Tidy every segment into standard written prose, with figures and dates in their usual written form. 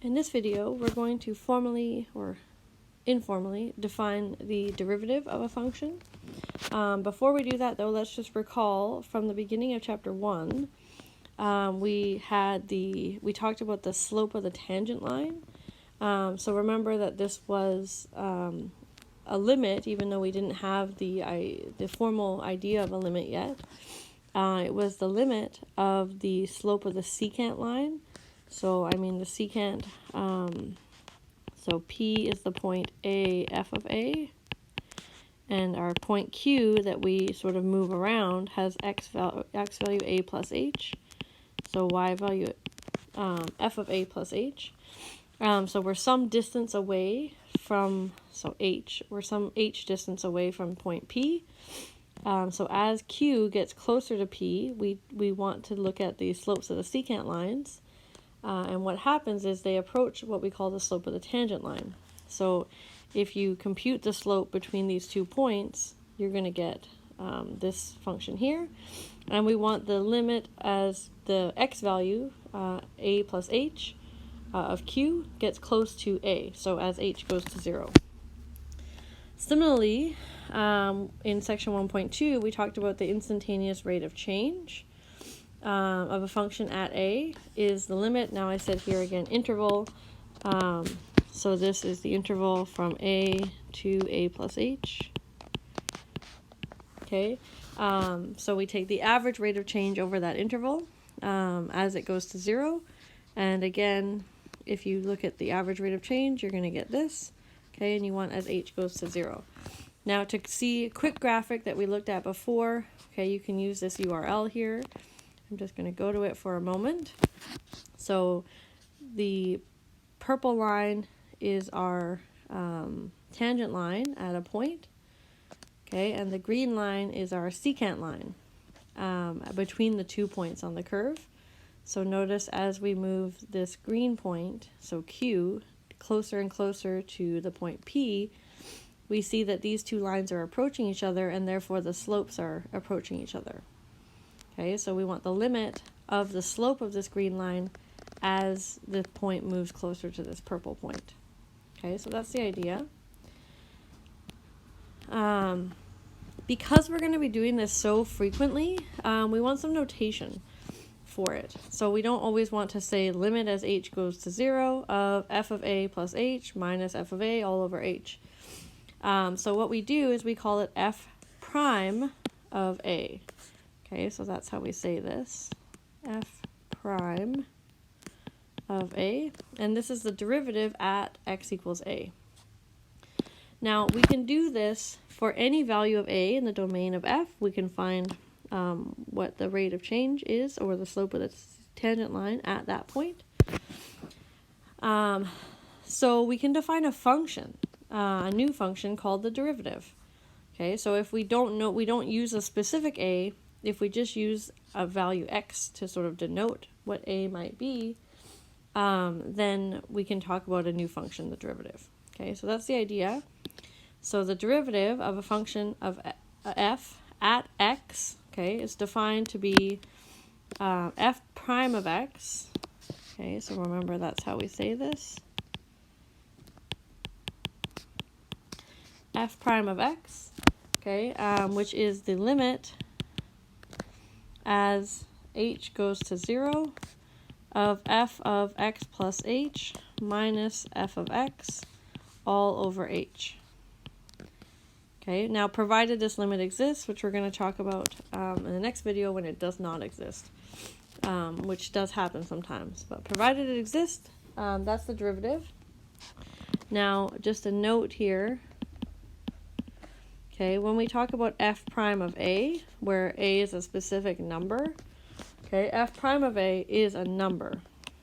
In this video, we're going to formally or informally define the derivative of a function. Before we do that, though, let's just recall from the beginning of chapter 1, we talked about the slope of the tangent line. So remember that this was a limit, even though we didn't have the formal idea of a limit yet. It was the limit of the slope of the secant line. So I mean the secant, so P is the point A, f of A, and our point Q that we sort of move around has x value A plus H, so y value f of A plus H. So we're some distance away from, we're some H distance away from point P. So as Q gets closer to P, we want to look at the slopes of the secant lines. And what happens is they approach what we call the slope of the tangent line. So if you compute the slope between these 2 points, you're going to get this function here. And we want the limit as the x value, a plus h, of q gets close to a, so as h goes to 0. Similarly, in section 1.2, we talked about the instantaneous rate of change of a function at a is the limit. Now I said here again interval, so this is the interval from a to a plus h. Okay, so we take the average rate of change over that interval as it goes to 0, and again, if you look at the average rate of change, you're going to get this. Okay, and you want as h goes to 0. Now to see a quick graphic that we looked at before, okay, you can use this URL here. I'm just going to go to it for a moment. So the purple line is our tangent line at a point, okay, and the green line is our secant line between the 2 points on the curve. So notice as we move this green point, so Q, closer and closer to the point P, we see that these 2 lines are approaching each other, and therefore the slopes are approaching each other. Okay, so we want the limit of the slope of this green line as the point moves closer to this purple point. Okay, so that's the idea. Because we're going to be doing this so frequently, we want some notation for it. So we don't always want to say limit as h goes to 0 of f of a plus h minus f of a all over h. So what we do is we call it f prime of a. Okay, so that's how we say this, f prime of a, and this is the derivative at x equals a. Now, we can do this for any value of a in the domain of f. We can find what the rate of change is, or the slope of the tangent line at that point. So we can define a function, a new function called the derivative. Okay, so if we don't use a specific a, if we just use a value x to sort of denote what a might be, then we can talk about a new function, the derivative. Okay, so that's the idea. So the derivative of a function of f at x, okay, is defined to be f prime of x. Okay, so remember that's how we say this. F prime of x, okay, which is the limit as h goes to 0 of f of x plus h minus f of x all over h. Okay, now provided this limit exists, which we're going to talk about in the next video when it does not exist, which does happen sometimes, but provided it exists, that's the derivative. Now just a note here. Okay, when we talk about f prime of a, where a is a specific number, okay, f prime of a is a number.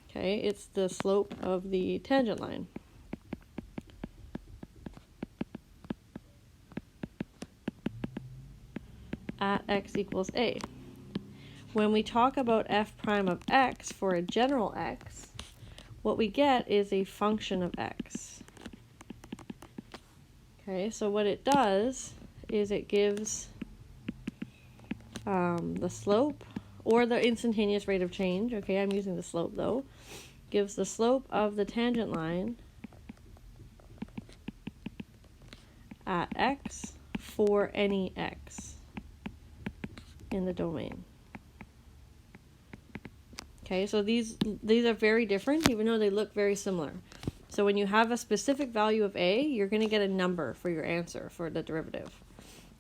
Okay, it's the slope of the tangent line. At x equals a. When we talk about f prime of x for a general x, what we get is a function of x. Okay, so what it does is it gives the slope or the instantaneous rate of change. Okay, I'm using the slope though. gives the slope of the tangent line at x for any x in the domain. Okay, so these are very different, even though they look very similar. So when you have a specific value of a, you're going to get a number for your answer for the derivative.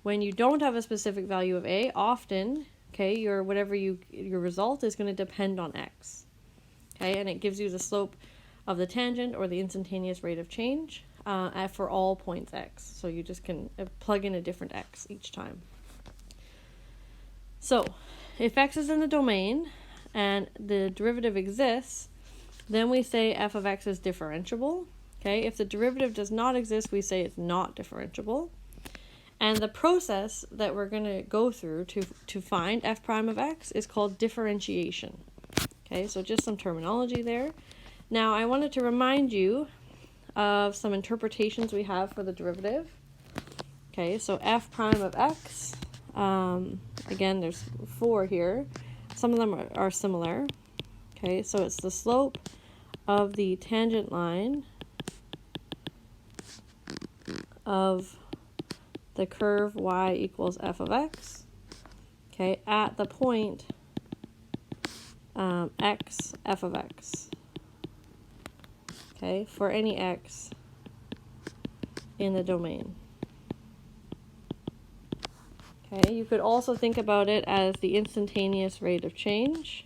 When you don't have a specific value of a, often, okay, your result is going to depend on x. Okay, and it gives you the slope of the tangent or the instantaneous rate of change for all points x. So you just can plug in a different x each time. So if x is in the domain and the derivative exists, then we say f of x is differentiable. Okay, if the derivative does not exist, we say it's not differentiable. And the process that we're going to go through to find f prime of x is called differentiation. Okay, so just some terminology there. Now I wanted to remind you of some interpretations we have for the derivative. Okay, so f prime of x, again there's 4 here. Some of them are similar. Okay, so it's the slope of the tangent line of the curve y equals f of x, okay, at the point x f of x, okay, for any x in the domain. Okay, you could also think about it as the instantaneous rate of change.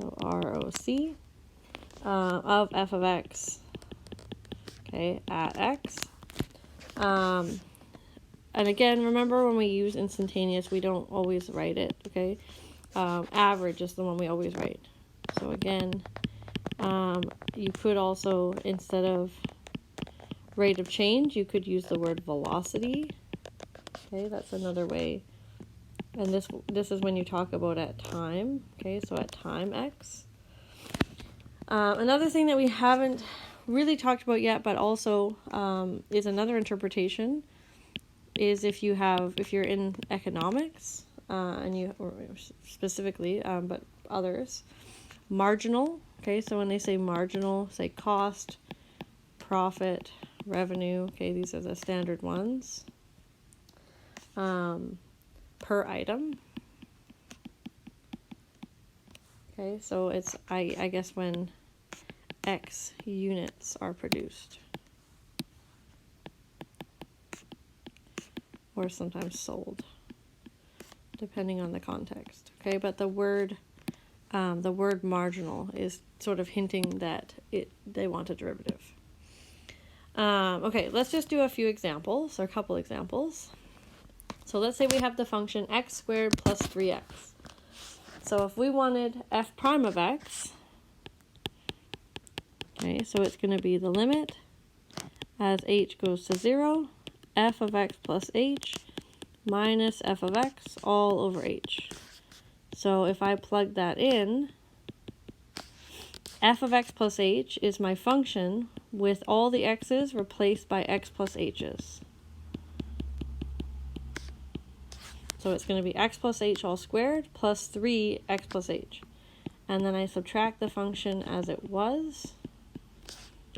So ROC of f of x, okay, at x. And again, remember when we use instantaneous, we don't always write it, okay? Average is the one we always write. So again, you could also, instead of rate of change, you could use the word velocity. Okay, that's another way. And this is when you talk about at time, okay, so at time x. Another thing that we haven't really talked about yet, but also is another interpretation, is if you're in economics, or specifically, but others, marginal, okay, so when they say marginal, say cost, profit, revenue, okay, these are the standard ones, per item. Okay, so it's, I guess when X units are produced. Or sometimes sold, depending on the context. Okay, but the word marginal is sort of hinting that they want a derivative. Okay, let's just do a few examples, or a couple examples. So let's say we have the function x squared plus 3x. So if we wanted f prime of x, okay, so it's going to be the limit as h goes to 0, f of x plus h minus f of x all over h. So if I plug that in, f of x plus h is my function with all the x's replaced by x plus h's. So it's going to be x plus h all squared plus 3x plus h. And then I subtract the function as it was,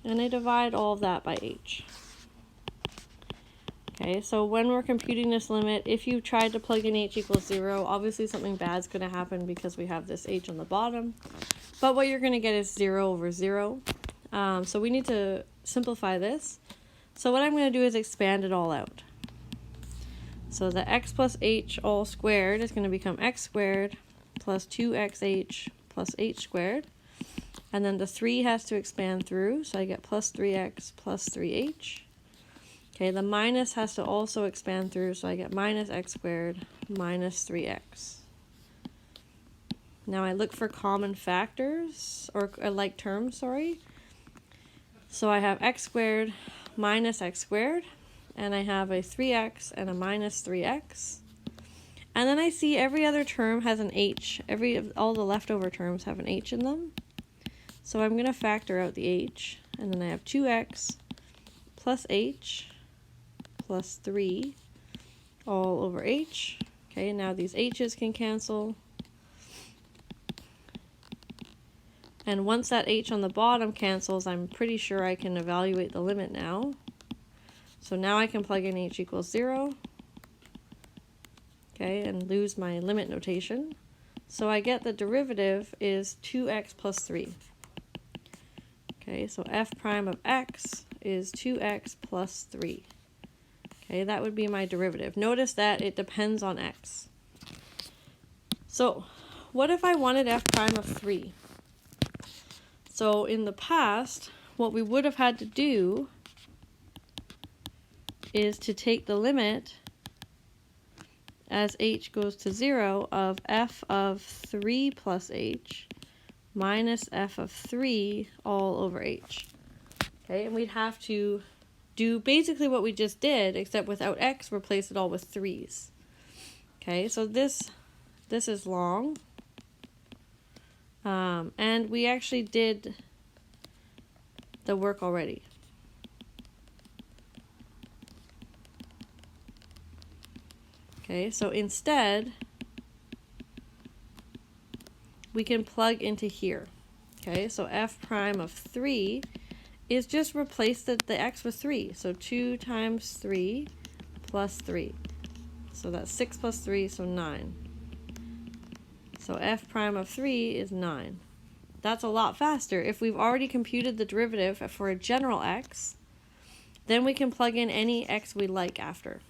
and I divide all of that by h. Okay, so when we're computing this limit, if you tried to plug in h equals 0, obviously something bad's going to happen because we have this h on the bottom. But what you're going to get is 0 over 0. So we need to simplify this. So what I'm going to do is expand it all out. So the x plus h all squared is going to become x squared plus 2xh plus h squared. And then the 3 has to expand through, so I get plus 3x plus 3h. Okay, the minus has to also expand through, so I get minus x squared minus 3x. Now I look for common factors, or like terms, sorry. So I have x squared minus x squared, and I have a 3x and a minus 3x. And then I see every other term has an h. All the leftover terms have an h in them. So I'm going to factor out the h, and then I have 2x plus h plus 3 all over h. Okay, now these h's can cancel. And once that h on the bottom cancels, I'm pretty sure I can evaluate the limit now. So now I can plug in h equals 0, okay, and lose my limit notation. So I get the derivative is 2x plus 3. Okay, so f prime of x is 2x plus 3. Okay, that would be my derivative. Notice that it depends on x. So what if I wanted f prime of 3? So in the past, what we would have had to do is to take the limit as h goes to 0 of f of 3 plus h minus f of 3 all over h. Okay, and we'd have to do basically what we just did, except without x, replace it all with 3's. Okay, so this is long. And we actually did the work already. Okay, so instead, we can plug into here. Okay, so f prime of 3 is just replace the x with 3. So 2 times 3 plus 3. So that's 6 plus 3, so 9. So f prime of 3 is 9. That's a lot faster. If we've already computed the derivative for a general x, then we can plug in any x we like after.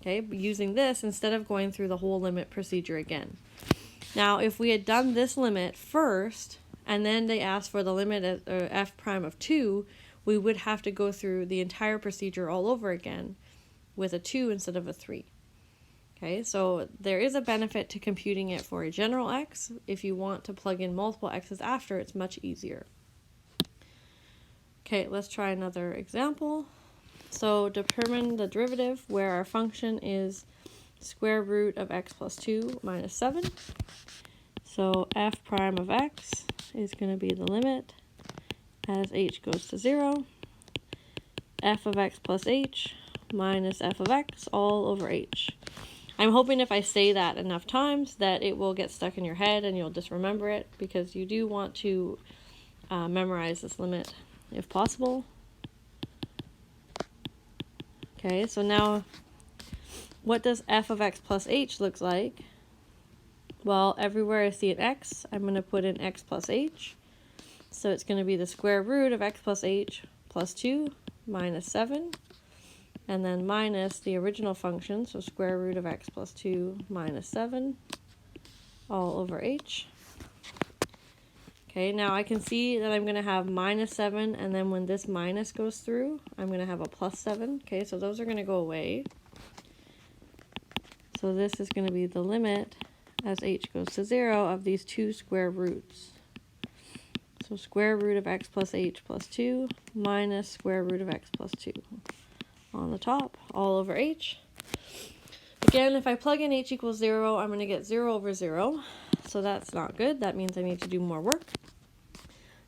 Okay, using this instead of going through the whole limit procedure again. Now, if we had done this limit first, and then they asked for the limit at f prime of 2, we would have to go through the entire procedure all over again with a 2 instead of a 3. Okay, so there is a benefit to computing it for a general x. If you want to plug in multiple x's after, it's much easier. Okay, let's try another example. So determine the derivative where our function is square root of x plus 2 minus 7. So f prime of x is going to be the limit as h goes to 0, f of x plus h minus f of x all over h. I'm hoping if I say that enough times that it will get stuck in your head and you'll just remember it, because you do want to memorize this limit if possible. Okay, so now what does f of x plus h look like? Well, everywhere I see an x, I'm going to put in x plus h. So it's going to be the square root of x plus h plus 2 minus 7. And then minus the original function, so square root of x plus 2 minus 7 all over h. Okay, now I can see that I'm going to have minus 7, and then when this minus goes through, I'm going to have a plus 7. Okay, so those are going to go away. So this is going to be the limit as h goes to 0 of these two square roots. So square root of x plus h plus 2 minus square root of x plus 2 on the top, all over h. Again, if I plug in h equals 0, I'm going to get 0 over 0. So that's not good. That means I need to do more work.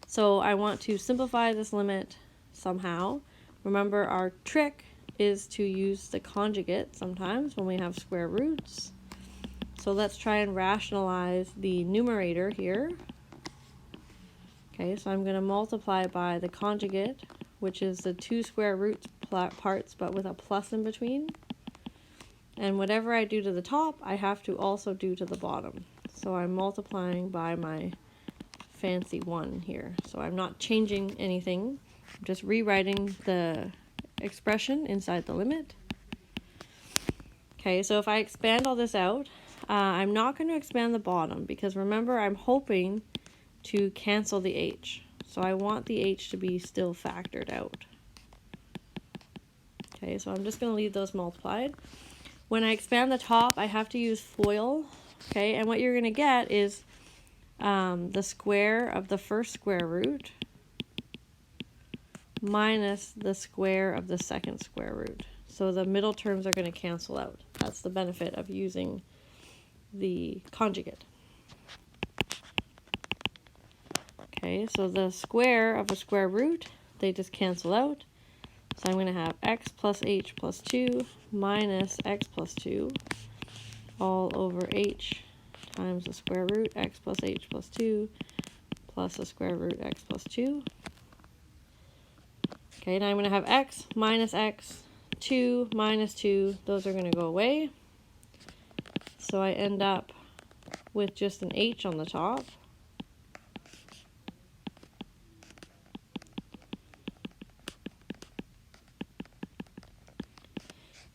So I want to simplify this limit somehow. Remember, our trick is to use the conjugate sometimes when we have square roots. So let's try and rationalize the numerator here. Okay, so I'm going to multiply by the conjugate, which is the two square root parts but with a plus in between. And whatever I do to the top, I have to also do to the bottom. So I'm multiplying by my fancy 1 here. So I'm not changing anything. I'm just rewriting the expression inside the limit. Okay, so if I expand all this out, I'm not going to expand the bottom because remember, I'm hoping to cancel the h. So I want the h to be still factored out. Okay, so I'm just going to leave those multiplied. When I expand the top, I have to use FOIL. Okay, and what you're going to get is the square of the first square root minus the square of the second square root. So the middle terms are going to cancel out. That's the benefit of using the conjugate. Okay, so the square of a square root, they just cancel out. So I'm going to have x plus h plus 2 minus x plus 2 all over h times the square root x plus h plus 2 plus the square root x plus 2. Okay, now I'm going to have x minus x, 2 minus 2. Those are going to go away. So I end up with just an h on the top.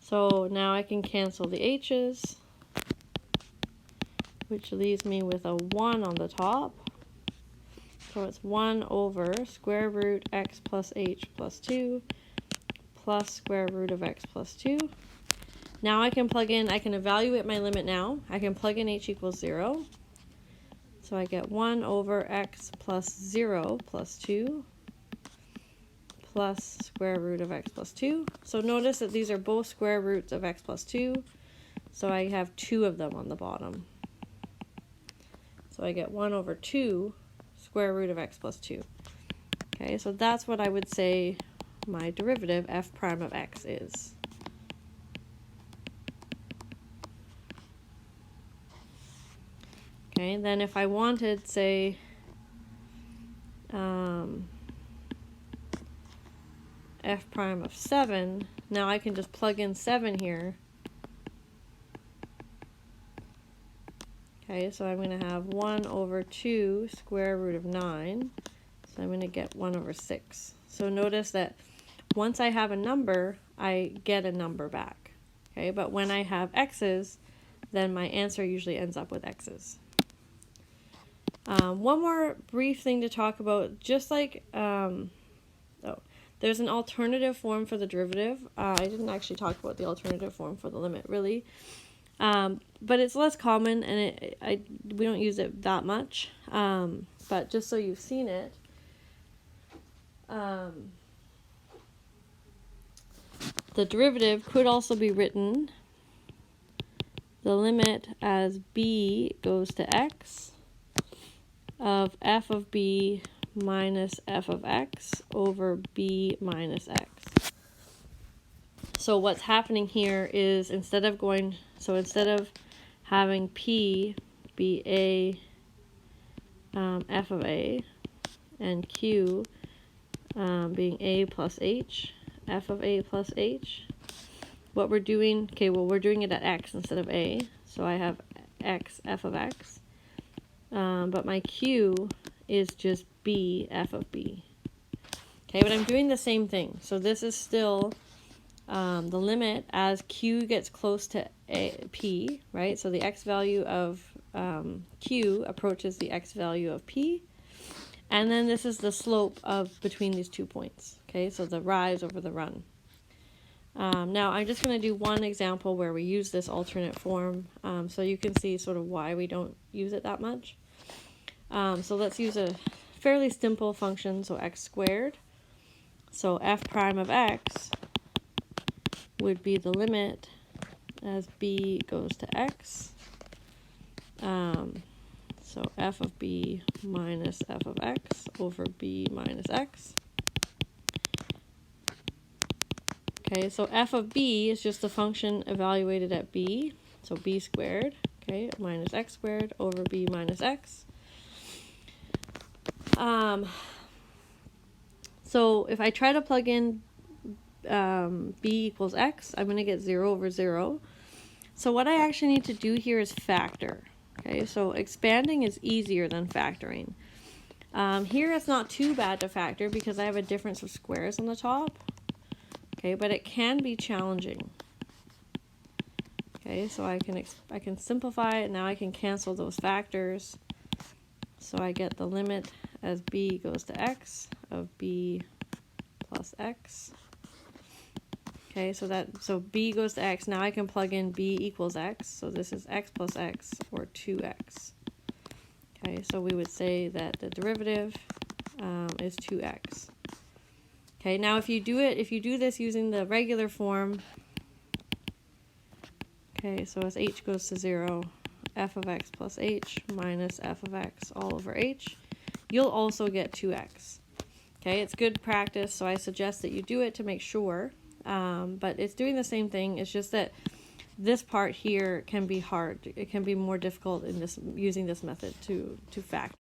So now I can cancel the h's, which leaves me with a 1 on the top. So it's 1 over square root x plus h plus 2 plus square root of x plus 2. Now I can plug in, I can evaluate my limit now. I can plug in h equals 0. So I get 1 over x plus 0 plus 2 plus square root of x plus 2. So notice that these are both square roots of x plus 2. So I have 2 of them on the bottom. So I get 1 over 2 square root of x plus 2. Okay, so that's what I would say my derivative f prime of x is. Okay, then if I wanted, say, f prime of 7, now I can just plug in 7 here. Okay, so I'm going to have 1 over 2 square root of 9. So I'm going to get 1 over 6. So notice that once I have a number, I get a number back. Okay, but when I have x's, then my answer usually ends up with x's. One more brief thing to talk about, just like, there's an alternative form for the derivative. I didn't actually talk about the alternative form for the limit, really. But it's less common, and we don't use it that much. But just so you've seen it, the derivative could also be written, the limit as b goes to x of f of b minus f of x over b minus x. So what's happening here is instead of having p be a f of a and q being a plus h, f of a plus h, what we're doing, okay, well, we're doing it at x instead of a, so I have x f of x, but my q is just b f of b. Okay, but I'm doing the same thing. So this is still the limit as q gets close to p, right? So the x value of q approaches the x value of p. And then this is the slope of between these 2 points. Okay, so the rise over the run. Now I'm just going to do one example where we use this alternate form, so you can see sort of why we don't use it that much. So let's use a fairly simple function, so x squared. So f prime of x would be the limit as b goes to x. So f of b minus f of x over b minus x. Okay, so f of b is just the function evaluated at b, so b squared, okay, minus x squared over b minus x. So if I try to plug in b equals x, I'm going to get 0 over 0. So what I actually need to do here is factor. Okay, so expanding is easier than factoring. Here it's not too bad to factor because I have a difference of squares on the top. Okay, but it can be challenging. Okay, so I can simplify it. Now I can cancel those factors. So I get the limit as b goes to x of b plus x. Okay, so b goes to x. Now I can plug in b equals x. So this is x plus x, or 2x. Okay, so we would say that the derivative is 2x. Okay, now if you do this using the regular form, okay, so as h goes to 0, f of x plus h minus f of x all over h, you'll also get 2x. Okay, it's good practice, so I suggest that you do it to make sure. But it's doing the same thing. It's just that this part here can be hard. It can be more difficult in using this method to factor.